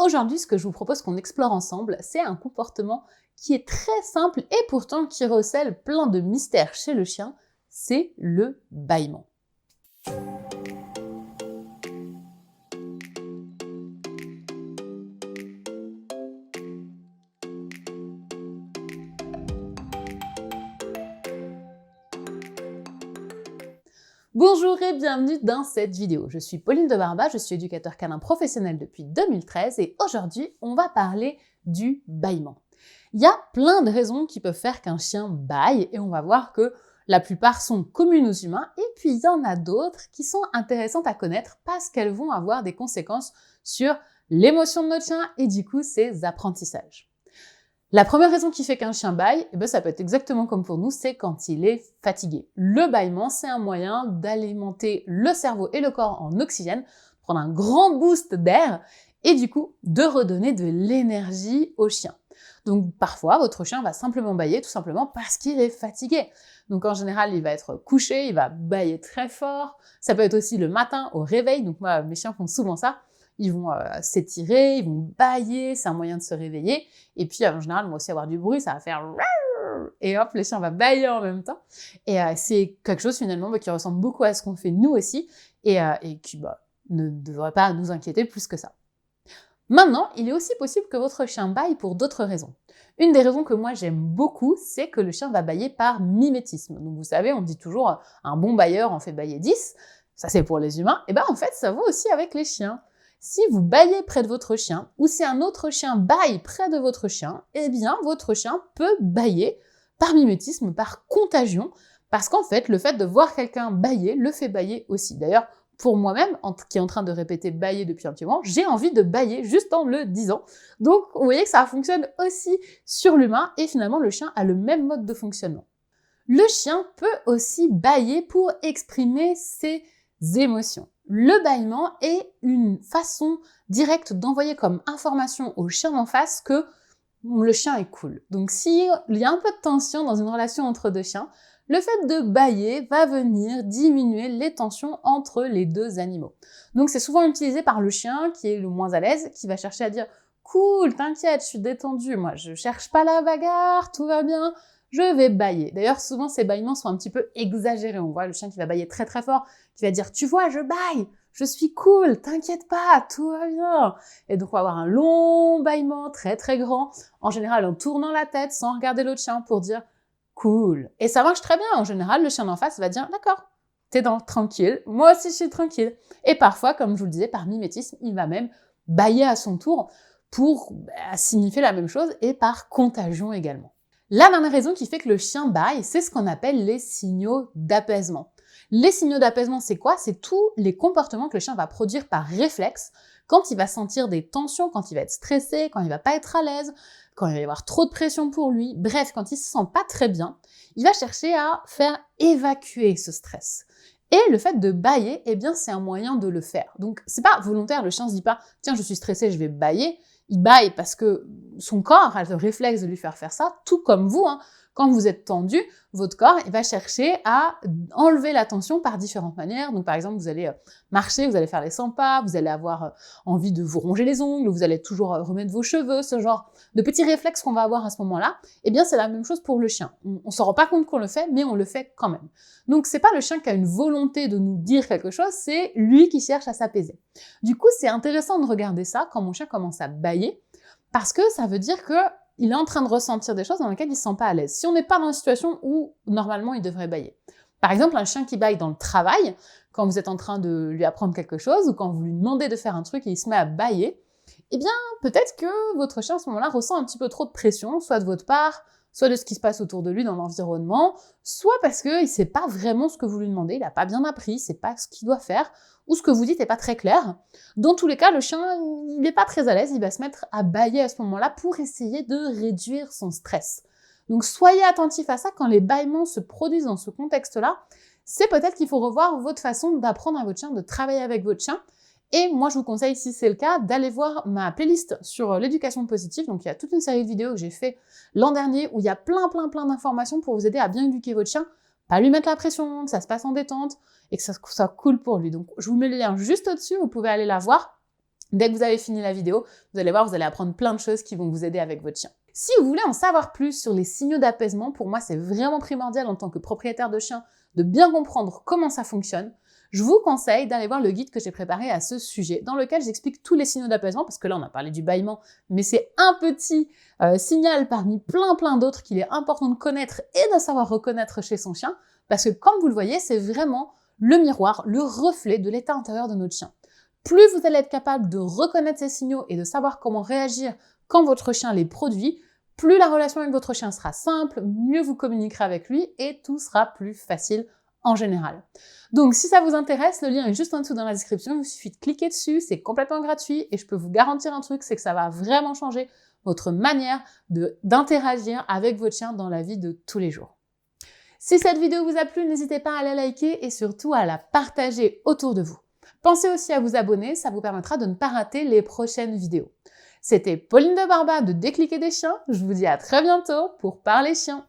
Aujourd'hui, ce que je vous propose qu'on explore ensemble, c'est un comportement qui est très simple et pourtant qui recèle plein de mystères chez le chien, c'est le bâillement. Bonjour et bienvenue dans cette vidéo. Je suis Pauline de Barba, je suis éducateur canin professionnel depuis 2013 et aujourd'hui, on va parler du bâillement. Il y a plein de raisons qui peuvent faire qu'un chien bâille et on va voir que la plupart sont communes aux humains et puis il y en a d'autres qui sont intéressantes à connaître parce qu'elles vont avoir des conséquences sur l'émotion de notre chien et du coup ses apprentissages. La première raison qui fait qu'un chien bâille, ça peut être exactement comme pour nous, c'est quand il est fatigué. Le bâillement, c'est un moyen d'alimenter le cerveau et le corps en oxygène, prendre un grand boost d'air et du coup de redonner de l'énergie au chien. Donc parfois, votre chien va simplement bâiller tout simplement parce qu'il est fatigué. Donc en général, il va être couché, il va bâiller très fort. Ça peut être aussi le matin au réveil. Donc moi, mes chiens font souvent ça. Ils vont s'étirer, ils vont bâiller, c'est un moyen de se réveiller. Et puis, en général, ils vont aussi avoir du bruit, ça va faire « et hop, le chien va bâiller en même temps. Et c'est quelque chose finalement qui ressemble beaucoup à ce qu'on fait nous aussi et qui ne devrait pas nous inquiéter plus que ça. Maintenant, il est aussi possible que votre chien bâille pour d'autres raisons. Une des raisons que moi j'aime beaucoup, c'est que le chien va bâiller par mimétisme. Donc vous savez, on dit toujours un bon bâilleur en fait bâiller 10, ça c'est pour les humains, et en fait ça vaut aussi avec les chiens. Si vous bâillez près de votre chien, ou si un autre chien bâille près de votre chien, votre chien peut bâiller par mimétisme, par contagion, parce qu'en fait, le fait de voir quelqu'un bâiller le fait bâiller aussi. D'ailleurs, pour moi-même, qui est en train de répéter bâiller depuis un petit moment, j'ai envie de bâiller juste en le disant. Donc, vous voyez que ça fonctionne aussi sur l'humain, et finalement, le chien a le même mode de fonctionnement. Le chien peut aussi bâiller pour exprimer ses émotions. Le bâillement est une façon directe d'envoyer comme information au chien d'en face que le chien est cool. Donc s'il y a un peu de tension dans une relation entre deux chiens, le fait de bâiller va venir diminuer les tensions entre les deux animaux. Donc c'est souvent utilisé par le chien qui est le moins à l'aise, qui va chercher à dire « Cool, t'inquiète, je suis détendu, moi je cherche pas la bagarre, tout va bien ». Je vais bâiller. D'ailleurs, souvent, ces bâillements sont un petit peu exagérés. On voit le chien qui va bâiller très très fort, qui va dire « Tu vois, je bâille, je suis cool, t'inquiète pas, tout va bien ». Et donc, on va avoir un long bâillement très très grand, en général en tournant la tête sans regarder l'autre chien pour dire « Cool ». Et ça marche très bien. En général, le chien d'en face va dire « D'accord, t'es tranquille, moi aussi je suis tranquille ». Et parfois, comme je vous le disais, par mimétisme, il va même bâiller à son tour pour signifier la même chose et par contagion également. La dernière raison qui fait que le chien bâille, c'est ce qu'on appelle les signaux d'apaisement. Les signaux d'apaisement, c'est quoi? C'est tous les comportements que le chien va produire par réflexe quand il va sentir des tensions, quand il va être stressé, quand il va pas être à l'aise, quand il va y avoir trop de pression pour lui. Bref, quand il se sent pas très bien, il va chercher à faire évacuer ce stress. Et le fait de bâiller, c'est un moyen de le faire. Donc, c'est pas volontaire, le chien se dit pas « Tiens, je suis stressé, je vais bâiller ». Il bâille parce que son corps a le réflexe de lui faire ça, tout comme vous. Quand vous êtes tendu, votre corps il va chercher à enlever la tension par différentes manières. Donc par exemple, vous allez marcher, vous allez faire les 100 pas, vous allez avoir envie de vous ronger les ongles, vous allez toujours remettre vos cheveux, ce genre de petits réflexes qu'on va avoir à ce moment-là. C'est la même chose pour le chien. On s'en rend pas compte qu'on le fait, mais on le fait quand même. Donc c'est pas le chien qui a une volonté de nous dire quelque chose, c'est lui qui cherche à s'apaiser. Du coup, c'est intéressant de regarder ça quand mon chien commence à bâiller, parce que ça veut dire qu'il est en train de ressentir des choses dans lesquelles il ne se sent pas à l'aise. Si on n'est pas dans une situation où, normalement, il devrait bâiller. Par exemple, un chien qui bâille dans le travail, quand vous êtes en train de lui apprendre quelque chose, ou quand vous lui demandez de faire un truc et il se met à bâiller, peut-être que votre chien, à ce moment-là, ressent un petit peu trop de pression, soit de votre part, soit de ce qui se passe autour de lui dans l'environnement, soit parce qu'il ne sait pas vraiment ce que vous lui demandez, il n'a pas bien appris, il ne sait pas ce qu'il doit faire, ou ce que vous dites n'est pas très clair. Dans tous les cas, le chien, il n'est pas très à l'aise, il va se mettre à bâiller à ce moment-là pour essayer de réduire son stress. Donc soyez attentifs à ça quand les bâillements se produisent dans ce contexte-là. C'est peut-être qu'il faut revoir votre façon d'apprendre à votre chien, de travailler avec votre chien. Et moi, je vous conseille, si c'est le cas, d'aller voir ma playlist sur l'éducation positive. Donc, il y a toute une série de vidéos que j'ai fait l'an dernier où il y a plein d'informations pour vous aider à bien éduquer votre chien, pas lui mettre la pression, que ça se passe en détente et que ça soit cool pour lui. Donc, je vous mets le lien juste au-dessus, vous pouvez aller la voir. Dès que vous avez fini la vidéo, vous allez voir, vous allez apprendre plein de choses qui vont vous aider avec votre chien. Si vous voulez en savoir plus sur les signaux d'apaisement, pour moi, c'est vraiment primordial en tant que propriétaire de chien de bien comprendre comment ça fonctionne. Je vous conseille d'aller voir le guide que j'ai préparé à ce sujet, dans lequel j'explique tous les signaux d'apaisement, parce que là, on a parlé du bâillement, mais c'est un petit signal parmi plein d'autres qu'il est important de connaître et de savoir reconnaître chez son chien, parce que comme vous le voyez, c'est vraiment le miroir, le reflet de l'état intérieur de notre chien. Plus vous allez être capable de reconnaître ces signaux et de savoir comment réagir quand votre chien les produit, plus la relation avec votre chien sera simple, mieux vous communiquerez avec lui et tout sera plus facile en général. Donc si ça vous intéresse, le lien est juste en dessous dans la description, il vous suffit de cliquer dessus, c'est complètement gratuit et je peux vous garantir un truc, c'est que ça va vraiment changer votre manière d'interagir avec votre chien dans la vie de tous les jours. Si cette vidéo vous a plu, n'hésitez pas à la liker et surtout à la partager autour de vous. Pensez aussi à vous abonner, ça vous permettra de ne pas rater les prochaines vidéos. C'était Pauline de Barba de Décliquer des chiens, je vous dis à très bientôt pour parler chiens.